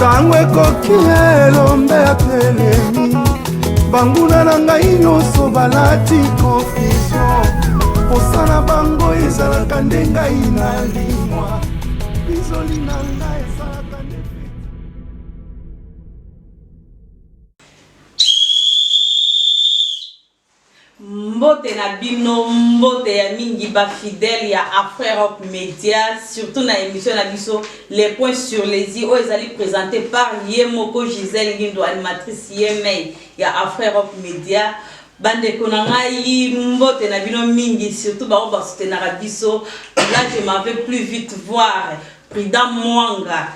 ntango ekoki elombe atelemi banguna na ngai nyonso balati confusion posana bango ezalaka nde ngai nalimwa bizoli na ngai ezalaka nde mbote na bino mbote ya mingi ba fidèle ya Afro-Europe Média, surtout na émission na biso les points sur les i o ezali présenté par Yemoko Gisèle Ngindo, animatrice Yemei ya Afro-Europe Média. Bande konangai mbote na bino mingi, surtout ba ba soutenir biso. Là je m'en vais plus vite voir Prida Mwanga,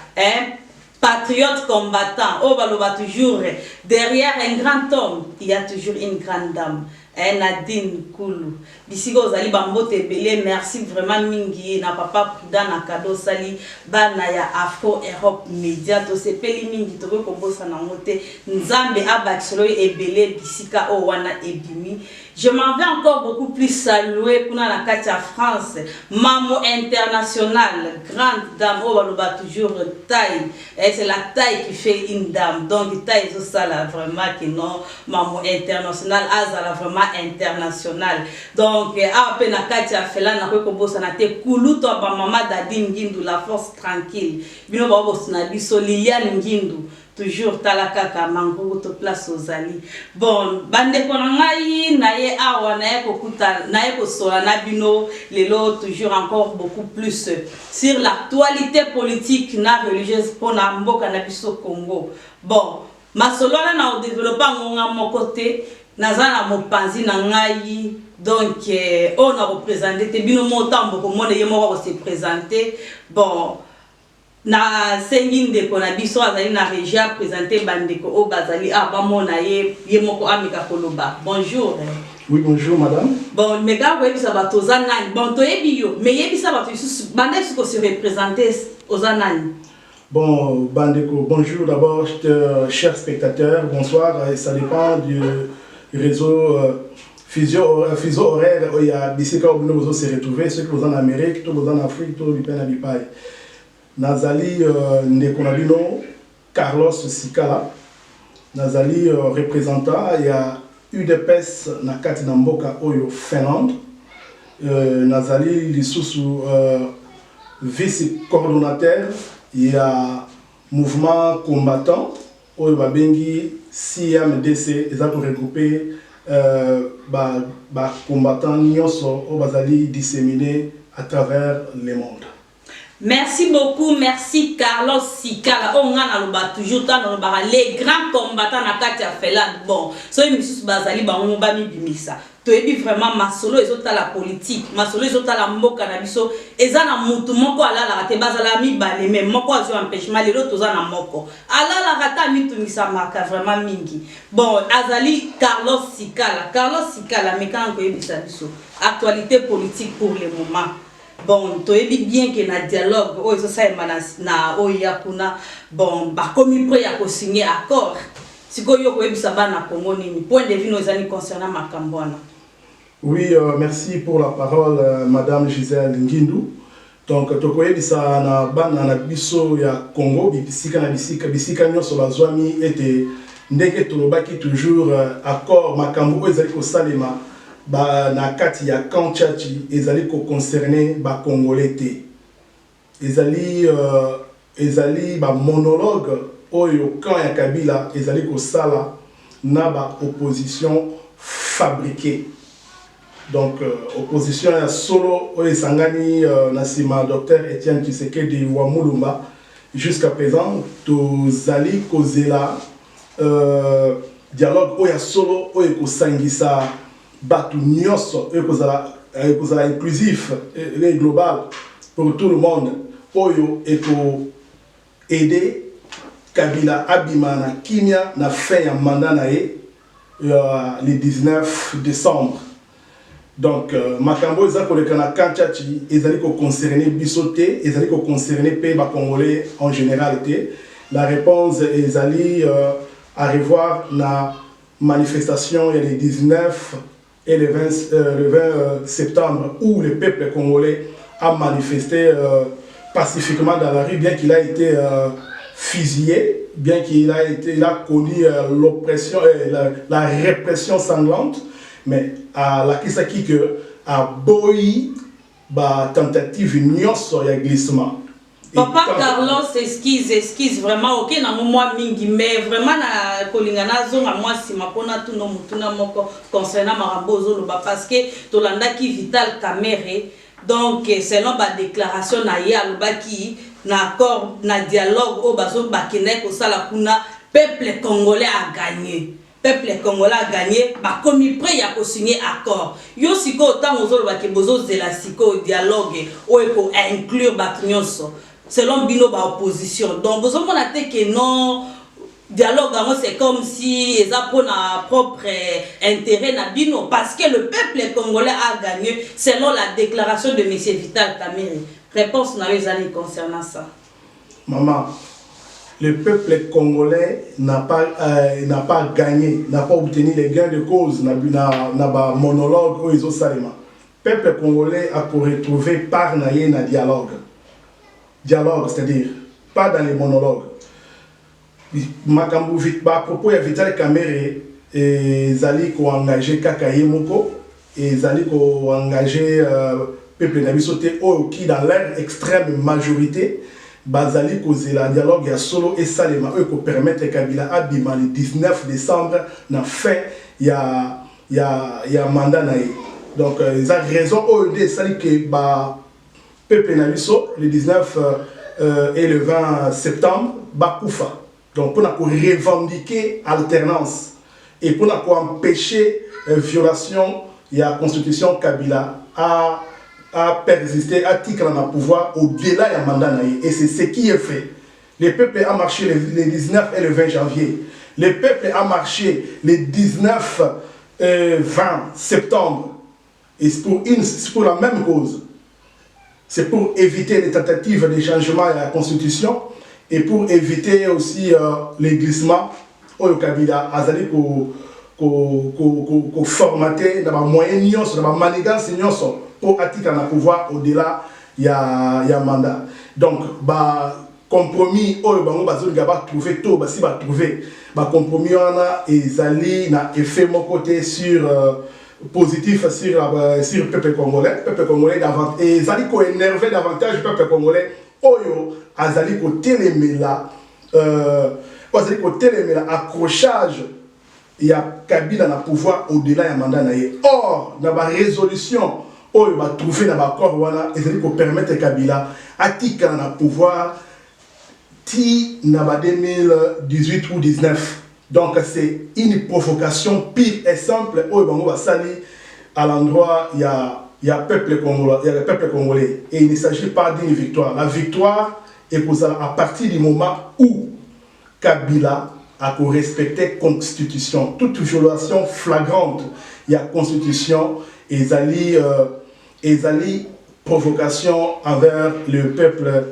patriote combattant. Oh baloba toujours derrière un grand homme, il y a toujours une grande dame. Nadine Koulou. Bisiko ozali bambote belé, merci vraiment mingi na papa Prida na cadeau sali bana ya Afro-Europe Média to sepeli mingi to ko bossa na moté nzambe abakisolo ebelé bisika o wana ebimi. Je m'en vais encore beaucoup plus saluer pour la Katia France, Maman internationale, grande dame, on va toujours taille. Et c'est la taille qui fait une dame. Donc taille c'est ça là vraiment que non, Maman internationale, Azala vraiment internationale. Donc à peine la Katia fait là na ko bossa na te kulu to ba mama Dadine Ngindu, la force tranquille. Bino ba bossa na biso Liliane Ngindu. Toujours talakaka mango to place aux ali. Bon, bande konangai naye awa naye kokuta naye kosola na bino lelo toujours encore beaucoup plus sur l'actualité politique na religieuse pour na mboka na biso Congo. Bon, masolola na o développer ngonga mon côté nazana mopanzi na ngai donc on a représenté te bino motambo ko mona yemo ko se présenter. Bon, na senginde ko na biso azali na régia présenté bandeko o bazali abamona yemoko amika koloba. Bonjour. Oui, bonjour madame. Bon, mega webisa batoza nani. Bon, to yebiyo, mais yebisa batu bande suko se représenter ozanani. Bon, bandeko, bonjour d'abord chers spectateurs, bonsoir, ça dépend du réseau fuseau horaire où il y a bisika où nous se retrouver, ceux qui sont en Amérique, tous en Afrique, tous les pays bipai. Nazali Ndekonabino Carlos Sikala, Nazali représentant, il y a UDPS Nakati Namboka Oyo Finlande, Nazali Lissousou vice-coordonnateur, il y a mouvement combattant Oyo Babengi CMDC, ils ont regroupé combattants Nyonso Obazali disséminés à travers le monde. Merci beaucoup, merci Carlos Sikala. On a toujours les grands combattants na Katia Finlande. Bon, so Mrs. Bazali Bami Bimisa. To ebi vraiment masolo ezota la politique, masolo ezota la mboka na biso. Eza na mutu moko ala la te bazala mi bale mais moko azo empêchement les autres za na moko. Ala la rata mi tumisa maka vraiment mingi. Bon, azali Carlos Sikala. Carlos Sikala mekan ko ebisa biso. Actualité politique pour le moment. Bon, tu es bien que na dialogue, oh ça na oyakuna, bon, bah comme il peut y avoir signé accord. Si quoi yo ebisa bana Congo nini, point de vue nos amis concernant Makambwana. Oui, merci pour la parole, Madame Gisèle Ngindu. Donc, tu connais ça na bana na biso ya Congo, bisika nyonso bazwami ete ndenge tolobaki toujours accord makambo ezali ko salema. Na kati ya Kanchachi ezali ko concerner ba congolais te ezali ba monologue oyo kan ya Kabila ezali ko sala na ba opposition fabriquée. Donc opposition ya solo oyo sangani na sima Dr Etienne Tshisekedi wa Mulumba jusqu'à présent tozali kozela dialogue oyo solo oyo ko sangisa batu nyonso ekozala inclusif et global pour tout le monde oyo eko aider Kabila abima na kimia na fin ya mandat na le 19 décembre. Donc makambo eza koleka na Kanchachi ezali ko concerner biso te, ezali ko concerner pe ba congolais en général te. La réponse ezali à revoir na manifestation le 19 et le 20 septembre où le peuple congolais a manifesté pacifiquement dans la rue, bien qu'il a été fusillé, bien qu'il a connu l'oppression, la répression sanglante, mais à la Kisaki que a boyi ba tentative nyonso ya glissement. Papa Carlos, esquisse vraiment ok na moi mingi mais vraiment na kolingana zonga moi si mapona tout no mutuna moko concernant Marambozo loba parce que tolanda ki Vital Kamerhe donc selon ba déclaration na ya loba ki na accord na dialogue au bazo bakene ko sala kuna peuple congolais a gagné. Peuple congolais a gagné, bah comme il prêt à signer accord. Yo siko autant aux autres qui bozo de la siko dialogue ou pour inclure batrionso selon bino ba opposition. Donc bozo mon atte que non dialogue c'est comme si ils a pour na propre intérêt na bino parce que le peuple congolais a gagné selon la déclaration de monsieur Vital Kamerhe. Réponse na les années concernant ça. Maman, le peuple congolais n'a pas gagné, n'a pas obtenu les gains de cause, n'a pas monologue ou iso salima. Le peuple congolais a pour retrouver par naïe na dialogue. Dialogue, c'est-à-dire pas dans les monologues. Makambu à propos de Vital Kamerhe, zali ko engagé Kakaye Moko et zali ko engagé peuple nabisoté qui dans leur extrême majorité. Bazali cause la dialogue ya solo et salema eux ko permettre Kabila abima le 19 décembre na fait ya mandat naï. Donc ils ont raison OED sali que ba peuple nabiso le 19 et le 20 septembre ba kufa. Donc pour revendiquer alternance et pour empêcher violation ya constitution Kabila a persisté, a tiqué dans le pouvoir au-delà du mandat naïe. Et c'est ce qui est fait. Le peuple a marché le 19 et le 20 janvier. Le peuple a marché le 19 et 20 septembre. Et c'est pour la même cause. C'est pour éviter les tentatives de changement à la Constitution et pour éviter aussi les glissements au Kabila Azali pour formater dans les moyens, dans la manigance pour attirer le pouvoir au-delà il y a mandat. Donc compromis trouver tout si trouver compromis on a ezali na effet mon côté sur positif sur le peuple congolais davantage et ezali ko énerver davantage le peuple congolais oyo azali ko telemela accrochage il y a Kabila na pouvoir au-delà du mandat naïe. Or dans la résolution il va trouver dans l'accord wana ezali ko permettre Kabila atika na pouvoir ti na 2018 ou 19. Donc c'est une provocation pire et simple au bango va sali à l'endroit il y a peuple congolais et il ne s'agit pas d'une victoire. La victoire est à partir du moment où Kabila a respecté la constitution. Toute violation flagrante il y a constitution et provocation envers le peuple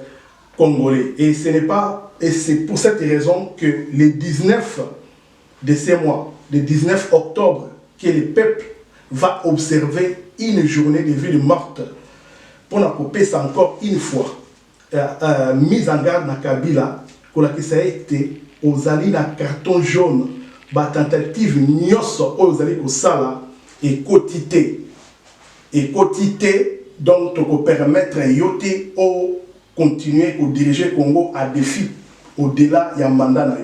congolais. Et c'est pour cette raison que le 19 de ces mois, le 19 octobre, que le peuple va observer une journée de ville morte pour la couper ça encore une fois. Mise en garde na Kabila, pour que ça a été aux alliés na carton jaune, la tentative nyonso aux alliés au sala et quotité. Et quotité, donc, pour permettre à Yoté au continuer à diriger le Congo à défi au-delà du mandat.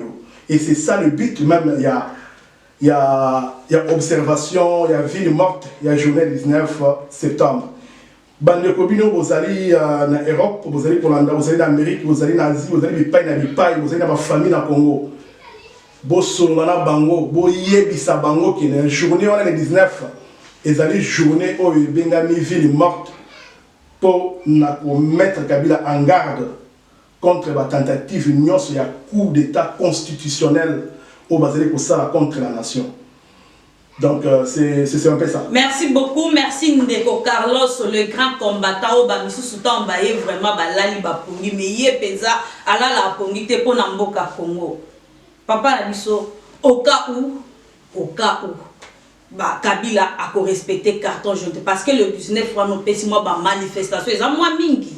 Et c'est ça le but, même il y a observation, il y a ville morte, il y a journée 19 septembre. Bande Kobino, vous allez en Europe, vous allez en Amérique, vous allez en Asie, vous allez en Bipaï, vous allez dans la famille au Congo. Vous solana bango, vous yebisa bango qui est une journée, on est le 19. Et allez journée où il y a une ville morte pour mettre Kabila en garde contre la tentative union sur un coup d'état constitutionnel au basé pour ça contre la nation. Donc c'est un peu ça. Merci beaucoup, merci Ndeko Carlos, le grand combattant au Bamisu Soutan Baye vraiment balali bapongi mais yé pesa ala la pongi te pour Namboka Congo. Papa Nabiso au cas où Kabila a respecté carton jaune parce que le 19 fois nous pèse moi manifestation et ça moi mingi.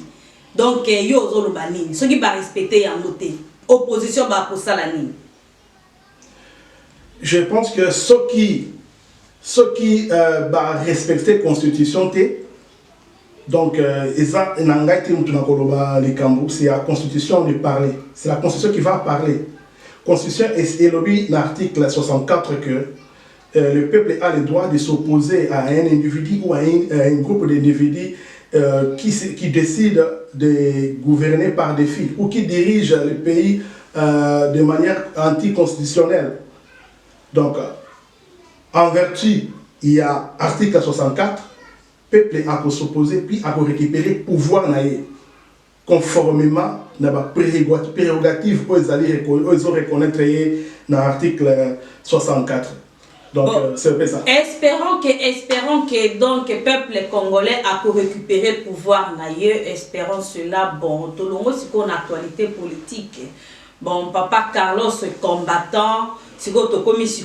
Donc yo zo le bani, ceux qui va respecter en noté. opposition ba ko salani. Je pense que ceux qui respectent la constitution, donc c'est la constitution de parler. C'est la constitution qui va parler. La constitution est lobby l'article 64 que le peuple a le droit de s'opposer à un individu ou à un groupe d'individus qui décide de gouverner par défi ou qui dirige le pays de manière anticonstitutionnelle. Donc, en vertu, il y a article 64, le peuple a pu s'opposer puis a pu récupérer le pouvoir conformément à la prérogative qu'ils ont reconnaître dans l'article 64. Donc, bon, c'est ça. Espérons que donc le peuple congolais a pu récupérer le pouvoir. Espérons cela. Bon, tout le monde, c'est une actualité politique. Bon, papa Carlos, combattant, si vous avez commis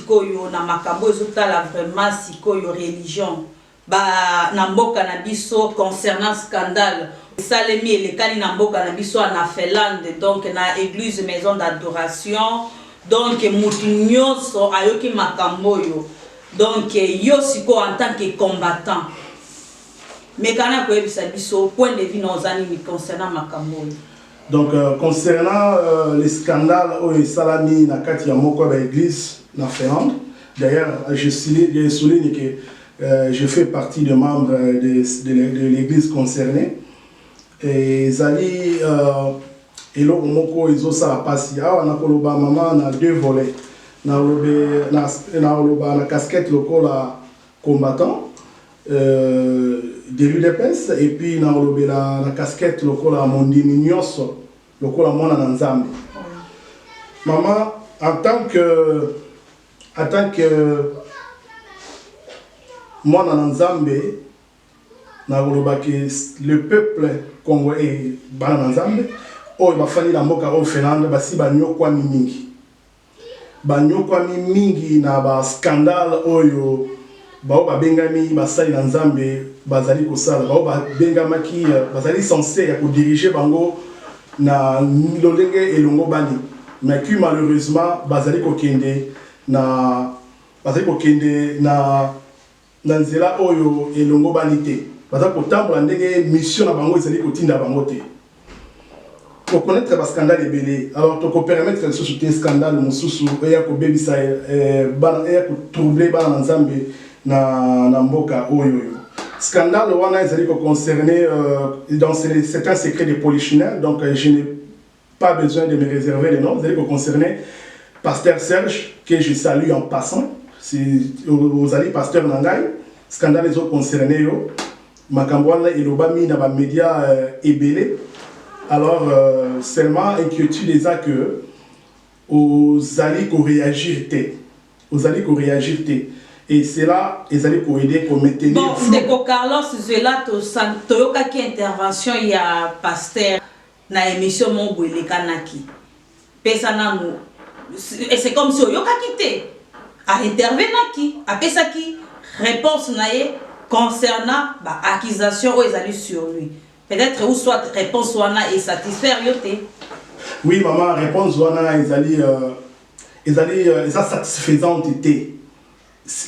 na makambo ezotala vraiment sikoyo religion ba na mboka na biso concernant scandale salemi elekani na mboka na biso na Finlande, donc na église maison d'adoration, donc mutu nyonso ayoki makambo yo, donc yo siko en tant que combattant mais kana ko ebisa biso point de vue nozani concernant makambo yo. Donc, concernant les scandales au Salami, na kati ya moko ba église na Finlande, d'ailleurs, je souligne que je fais partie des membres de l'église concernée. Et Zali, et là, moko izo sala pasi. Ah, na koloba maman na deux volets. Na koloba na casquette lokola combattant. De l'UDPS et puis na olobe la casquette lokola mondimi nyonso lokola mwana na nzambe. Maman, en tant que mwana na nzambe na oloba que le peuple congolais bana na nzambe oyo bafani na mboka o Finlande basi banyokwami mingi na ba scandale oyo bao bengami basali na nzambe bazali kosala bao bengamaki bazali censé ya ko diriger bango na lolenge elongo bani, mais que malheureusement bazali kokende na nzela oyo elongo bani te, bazali kotambola ndenge mission na bango ezali kotinda bango te. Pour connaître ba scandale ebele, alors to ko permettre que ce scandale mususu eya ko bebisa bana eya ko troubler bana nzambe na mboka oyo. Scandale wana ezali ko concerner dans certains secrets de polichinelle, donc je n'ai pas besoin de me réserver le nom. Ezali ko concerner pasteur Serge que je salue en passant, si ozali pasteur nangai. Scandale ezo concerner yo makambo wana elobami na ba médias ebele. Alors seulement inquiétude eza que ozali ko réagir te. Et c'est là, ils allaient pour aider, pour maintenir. Bon, Ndeko Carlos Zwela, toyoka ki intervention il y a pasteur na émission Mongo le Kanaki. Pesa nanu, et c'est comme si oyoka quitté, a intervenir qui, a pesa qui réponse naie concernant bah accusation ou ils allaient sur lui. Peut-être ou soit réponse wana est satisfaire yoté. Oui maman, réponse wana ils allaient satisfaisante été.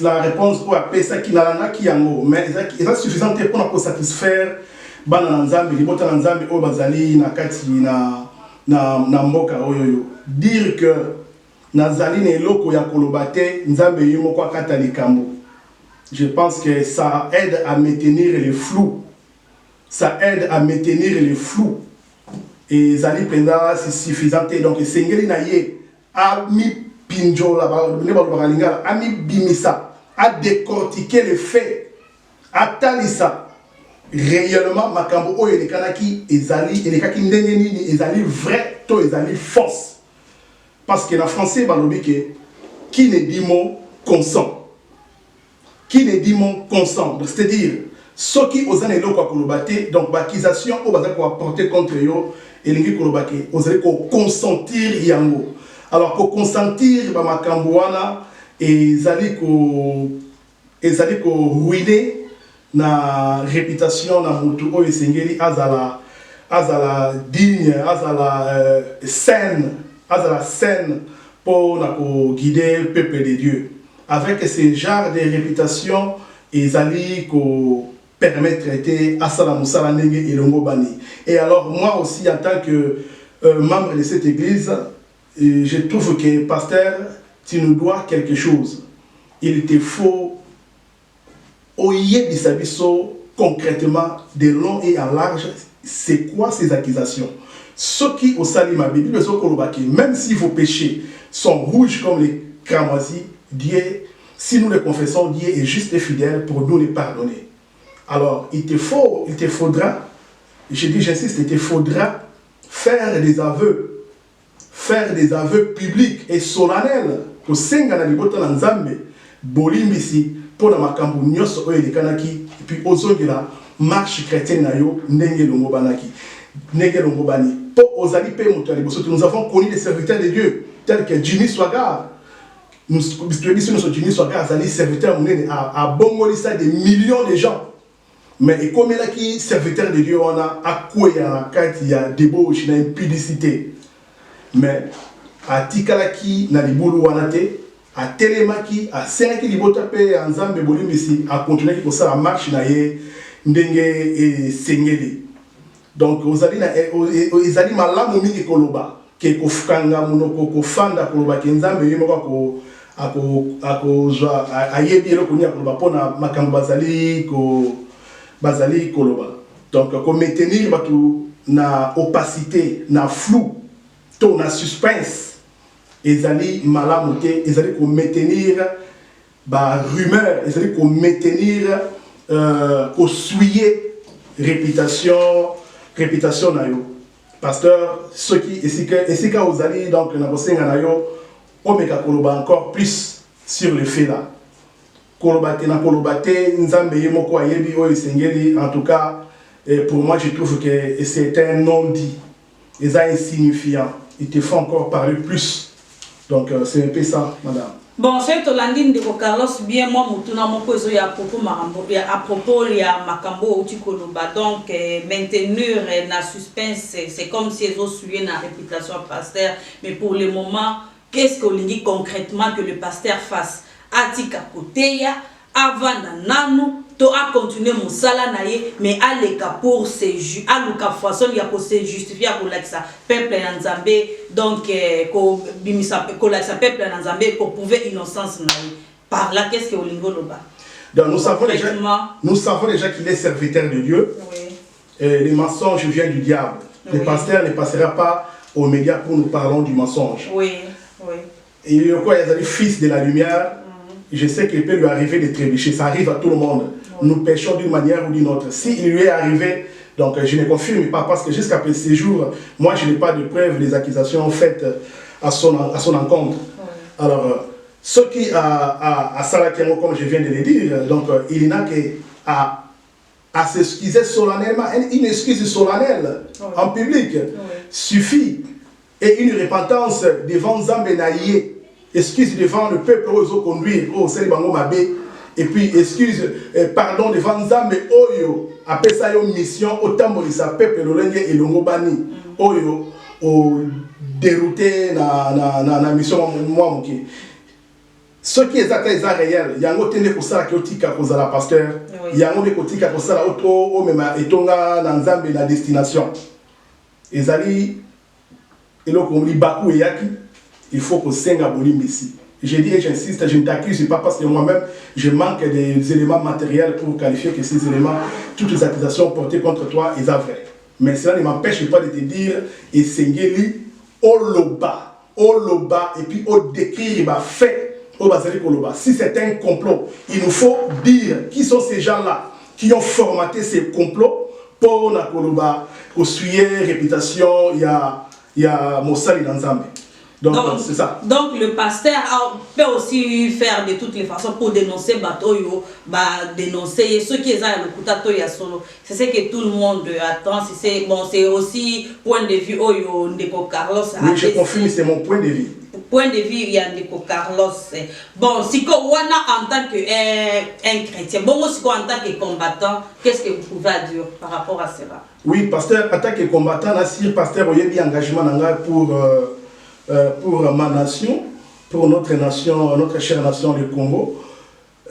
La réponse pour appeler ça qui n'a qui yango, mais est suffisante pour satisfaire bana nzambe libota nzambe o bazali na kati na mboka oyo. Dire que nazali ne loko ya kolobate nzambe yimo kwa kata likambo. Je pense que ça aide à maintenir le flou. Et zali penda c'est suffisant, donc sengeli na ye a mi pinjo la ami bimisa a décortiquer les faits, a talisa réellement makambo oyo elekanaki ezali elekaki ndenge nini ezali vrai to ezali fausse, parce que en français balobi que qui ne dit mot consent, c'est-à-dire ceux qui osent aller lokwa kolobate, donc l'accusation au bazali ko apporter contre yo elingi kolobake osali ko consentir yango. Alors pour consentir ba makambo wana ezali ko ruiner na réputation na mutu oyo esengeli azala digne, azala saine à la scène pour guider le peuple de Dieu. Avec ce genre de réputation, ils allaient permettre à Salamoussala Nenge et Longobani. Et alors, moi aussi, en tant que membre de cette église, je trouve que, pasteur, tu nous dois quelque chose. Il te faut, concrètement, de long et en large, c'est quoi ces accusations? Ceux qui, au salut ma Bible, même si vos péchés sont rouges comme les cramoisis, Dieu, si nous les confessons, Dieu est juste et fidèle pour nous les pardonner. Alors, il te faudra, j'insiste, il te faudra faire des aveux publics et solennels pour Sengana Libota Nzambe, Bolimbisi, pour la Makambu Nyos Oelekanaki, et puis Ozongela, marche chrétienne Nayo, Nenge Longobanaki, Nenge Longobani. Pour Ozali Pe Moutaliboso, nous avons connu des serviteurs de Dieu, tels que Jimmy Swagar. Nous sommes Jimmy Swagar, Zali, serviteur à Bongolissa, des millions de gens. Mais comme il y a qui serviteur de Dieu, on a à quoi il y a un débauche, il y a une publicité. Mais à Tikalaki, na libulu wanate, à Telemaki, à Senaki libotape, à Nzambe Bolimisi, à continuer pour ça la marche na ye, ndenge et sengeli. Donc aux ali malamu mingi koloba, ke kofukanga munoko kofanda koloba ke Nzambe yemoko ko ako ayebi eloko ni koloba pona makambo bazali koloba. Donc comme maintenir batu na opacité, na flou, to na suspense, ezali malamuté, ezali ko maintenir ba rumeur, ezali ko maintenir ko souiller réputation na yo. Pasteur, ceux qui et quand vous allez donc na bosenga na yo, on met koloba encore plus sur le fait là. Kolobate na kolobate, Nzambe yemoko ayebi o esengeli. En tout cas, pour moi je trouve que c'est un non-dit. C'est insignifiant. Il te faut encore parler plus. Donc c'est un peu ça, madame. Bon, c'est Tolandine de Carlos, bien moi, Moutuna Mokozo, à propos de Makambo ou Tikoloba. Donc, maintenir la suspense, c'est comme si ils ont suivi la réputation pasteur. Mais pour le moment, qu'est-ce qu'on dit concrètement que le pasteur fasse? Atika Koteya, avant Nanu, to a continué mon sala naïe, mais à l'écart pour se justifier, à l'ouka façon, il y a pour se justifier pour l'accès peuple Nzambe, donc, pour l'accès peuple Nzambe, pour prouver innocence naïe. Par là, qu'est-ce que Olingo Loba? Donc, nous savons déjà qu'il est serviteur de Dieu. Oui. Les mensonges viennent du diable. Oui. Le pasteur ne passera pas aux médias pour nous parler du mensonge. Oui, oui. Et il y a quoi, il y a des fils de la lumière. Je sais qu'il peut lui arriver de trébucher, ça arrive à tout le monde. Nous péchons d'une manière ou d'une autre. S'il lui est arrivé, donc je ne confirme pas parce que jusqu'à ce jour, moi je n'ai pas de preuves des accusations faites à son encontre. Alors, ce qui a Salakiango, comme je viens de le dire, donc il n'a qu'à s'excuser solennellement, une excuse solennelle en public suffit. Et une repentance devant Nzambe Naïe. Excuse devant le peuple aux conduire au Célibango Mabé, et puis excuse, pardon devant Nzambe Oyo, après ça, une mission, autant de sa peuple, l'Olenge et l'Ongobani, Oyo, au dérouté na mission, moi, ok. Ce qui est réel, il y a un autre pour ça qui est au la pasteur, il y a un autre qui est pour ça, au même etonga na Nzambe la destination. Ezali, et là, comme dit Bakou et Yaki, il faut que Senga Bolimbisi. J'ai dit et j'insiste, je ne t'accuse pas parce que moi-même, je manque des éléments matériels pour qualifier que ces éléments, toutes les accusations portées contre toi, sont vraies. Mais cela ne m'empêche pas de te dire, et Sengeli, Oloba, et puis au décrire, fait, au Bazali Koloba. Si c'est un complot, il nous faut dire qui sont ces gens-là qui ont formaté ces complots pour la Koloba, au suyer, réputation, il y a Mossali dans Zambie. Donc c'est ça. Donc le pasteur peut aussi faire de toutes les façons pour dénoncer Batoyo, dénoncer ceux qui sont le Kutato Solo. C'est ce que tout le monde attend. C'est bon, c'est aussi point de vue Oyo Ndeko Carlos. Oui, je confirme, c'est mon point de vue. Point de vue, il y a Ndeko Carlos. Bon, si Wana en tant qu'un chrétien, bon aussi en tant que combattant, qu'est-ce que vous pouvez dire par rapport à cela? Oui, pasteur, en tant que combattant, Nassir, pasteur, il y a un engagement pour pour ma nation, pour notre nation, notre chère nation, le Congo.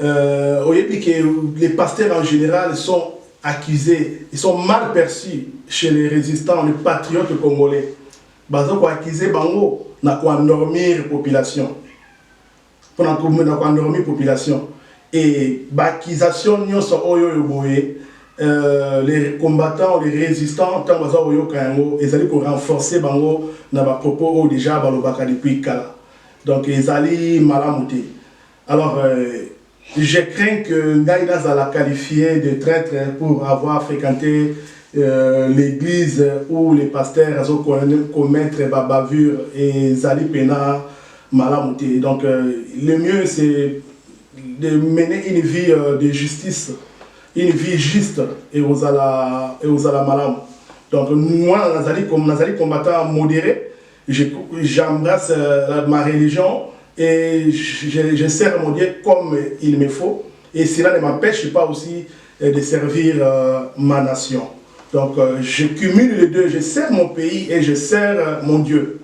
Les pasteurs en général sont accusés, ils sont mal perçus chez les résistants, les patriotes congolais. Ils sont accusés pour endormir la population. Pour endormir la population. Et l'accusation, les combattants, les résistants, ils allaient pour renforcer les propos déjà depuis Kala. Donc, ils allaient malamouter. Alors, je crains que Ngaïda la qualifier de traître pour avoir fréquenté l'église où les pasteurs commettent des bavures et Zali Pena malamouté. Donc, le mieux c'est de mener une vie de justice, une vie juste et aux ala malam. Donc, moi, comme Nazali combattant modéré, j'embrasse ma religion et je sers mon Dieu comme il me faut. Et cela ne m'empêche pas aussi de servir ma nation. Donc, je cumule les deux. Je sers mon pays et je sers mon Dieu.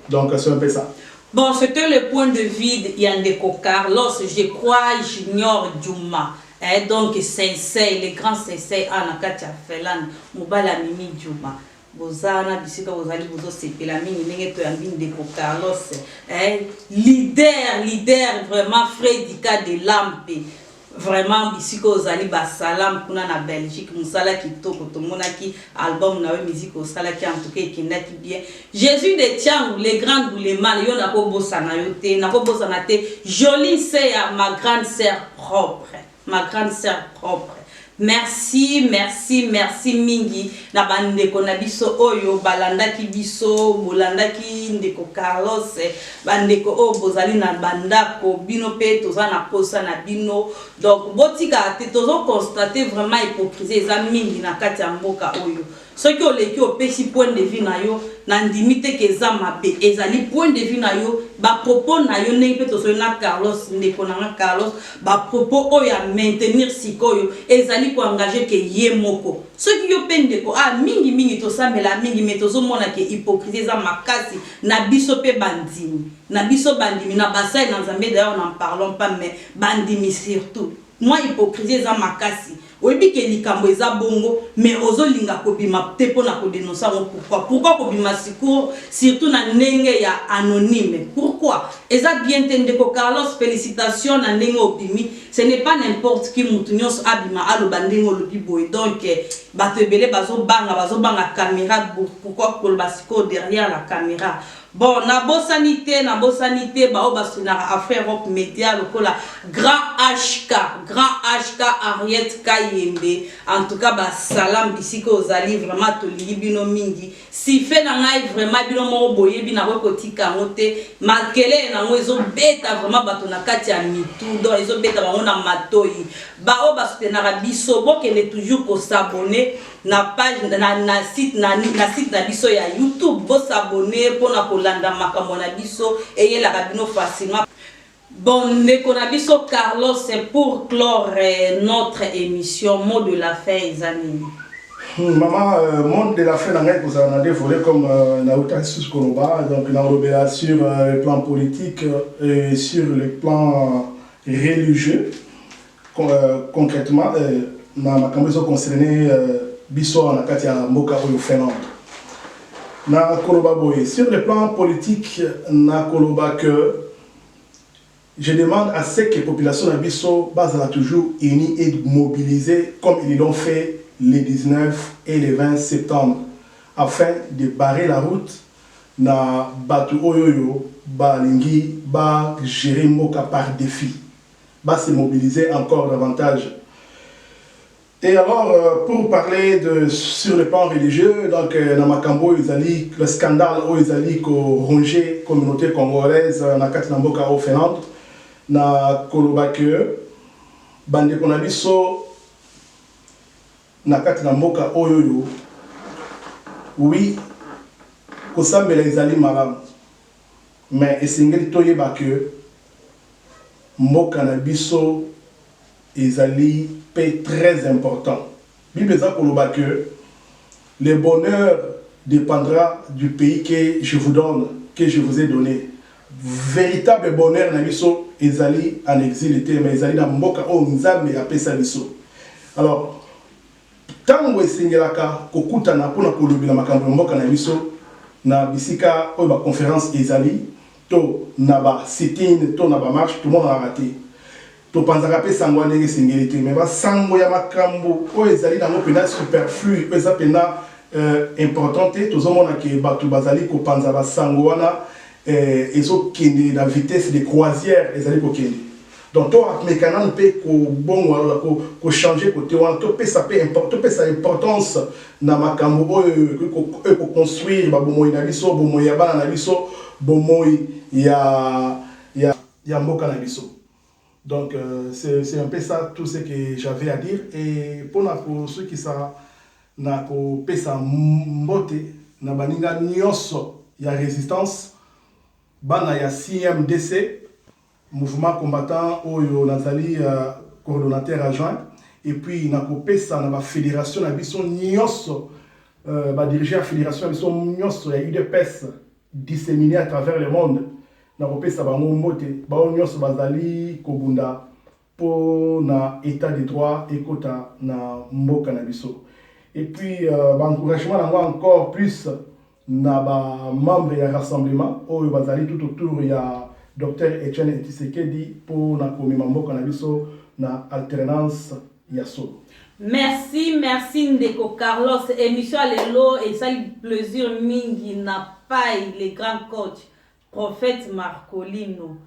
Donc, c'est un peu ça. Bon, c'était le point de vue de Yandeko Carlos. Je crois, j'ignore Djouma. Donc, Sensei, les grands Sensei, Anakatia Felan, Moubala Mimi Djouma. Bozana, bisika bozali bozo sepela mingi nenge to yambini de Carlos. Leader, vraiment Fredika de Lampe. Vraiment bisika ozali basalam kuna na Belgique musala kitoko tomonaki album na musique osala ki en tout cas kindaki bien. Jésus de Tiang, les grands ou les mal yo na ko bosana yo te na ko bosana te jolie sœur, ma grande sœur propre. Ma grande sœur propre. Merci mingi na bandeko na biso oyo balandaki biso bolandaki ndeko Carlos bandeko o bozali na bandako bino pe toza na posa na bino donc botika te tozo constater vraiment hypocrisie za mingi na kati ya mboka oyo soki oleki opesi point de vue na yo na ndimite ke za mabe ezali point de vue na yo ba propos na yo ndenge pe tozo na Carlos ndeko na Carlos ba propos oyo ya maintenir sikoyo ezali ko engager ke ye moko soki yo pe ndeko mingi tosambela mingi mais tozo mona ke hypocrisie za makasi na biso pe bandimi na basai na Nzambe d'ailleurs n'en parlons pas mais bandimi surtout moi hypocrisie za makasi oyebi ke likambo eza bongo mais ozolinga kobima te pona ko dénoncer pourquoi kobima sikour surtout na ndenge ya anonyme pourquoi eza bien tendeko Carlos félicitations na ndenge obimi ce n'est pas n'importe qui mutunyos abima aloba ndenge olobi boy donc batebele bazobanga caméra pourquoi koloba sikour derrière la caméra. Bon, na bosanité, ba obasunara affaire Europe Média lokola Grand HK Ariette Kayembe. En tout cas, ba salam bisiko ozali vraiment to libino mingi. Si fait na ngai vraiment bino mo boye bina ko kotika ngote makele na ngo ezo beta vraiment bato na kati ya mitu donc ezo beta bango na matoi. Ba obasunara biso bokele toujours ko s'abonner na page na site na biso ya YouTube bo s'abonner pona kolanda makambo na biso et la rabino facilement. Bon, ndeko na biso Carlos, c'est pour clore notre émission mot de la fin examiné. Maman, mot de la fin vous en avez volé comme Naouta Suskoloba, donc l'enrobé sur le plan politique et sur le plan religieux. Concrètement, na makambo concerné biso na kati ya mboka oyo Finlande. Na koloba boye sur le plan politique na koloba que je demande à ce que la population de biso bazala toujours unie et mobilisée comme ils l'ont fait les 19 et les 20 septembre afin de barrer la route na batu oyoyo balingi ba gérer mboka par défi ba se mobiliser encore davantage. Et alors, pour parler sur le plan religieux, donc, dans Makambo, le scandale où ils allaient ronger la communauté congolaise, dans Katinamboka au Finlande, dans Kolobake, Bande Konabiso, dans Katinamboka au Yoyo, oui, Kosambela ils allaient malade. Mais Essengeli Toye Bake, Mboka Nabiso, ils allaient très important. Bible que le bonheur dépendra du pays que je vous donne. que je vous ai donné. Véritable bonheur na biso ezali en exil mais ezali na mboka o nzambe apesa biso. Alors tango esengelaka kokutana mpona kolobela makambo ya mboka na biso na bisika oyo ba conférence ezali to na ba sit-in to na ba marche tout le monde a raté. To panzaka pe sango ndenge esengeli te mais ba sango ya makambo oyo ezali nango mpena superflu oyo eza mpena important te tozomona ke bato bazali kopanza basango wana ezokende na vitesse de croisière ezali kokende. Donc to mekana mpe kobongo changer côté wana to pesa importance na makambo oyo construire bomoi na biso bomoi ya bana na biso bomoi ya mboka na biso. Donc c'est un peu ça tout ce que j'avais à dire. Et pour ceux qui ça na pesa mbote na baninga nyonso ya résistance bana ya CMDC mouvement combattant oyo nazali coordonnateur adjoint et puis na kopesa na ba fédération na biso nyonso ba diriger la fédération na biso nyonso ya UDPS disséminée à travers le monde na kopesa bango mbote ba nyonso bazali kobunda po na état de droit ekota na mboka na biso. Et puis ba encouragement encore plus na ba membre ya rassemblement oyo bazali tout autour ya Dr Etienne Tshisekedi pour na komema mboka na biso na alternance ya solo. Merci Ndeko Carlos. Émission lelo et ça plaisir mingi na paille les grands coach prophète Marcolino.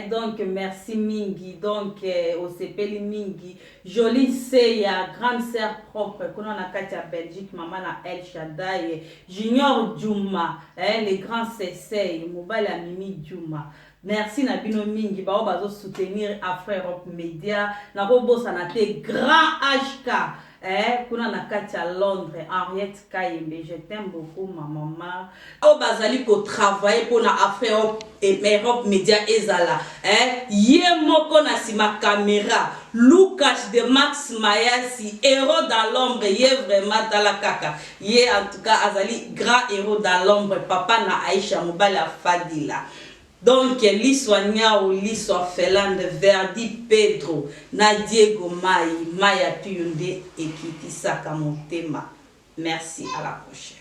Donc merci mingi donc au CPL mingi jolie c'est ya grande sœur propre qu'on a Katia Belgique maman na El Shaddai Junior Djouma les grands CC mobile à Mimi Djouma. Merci na bino mingi ba bazo soutenir Afro Europe Media na ko bossa na te grand HK kuna na Katia Londres Henriette Kayembe je t'aime beaucoup ma maman o bazali ko travailler pour na Afro Europe Media ezala ye moko na sima caméra Lucas de Max Mayasi héros dans l'ombre ye vraiment dans la kaka ye en tout cas azali grand héros dans l'ombre papa na Aïcha Mobala Fadila. Donc, l'Issoania ou l'Issoi Felande, Verdi Pedro, na Diego Mai, Maya Tuyunde et Kiti Sakamontema. Merci, à la prochaine.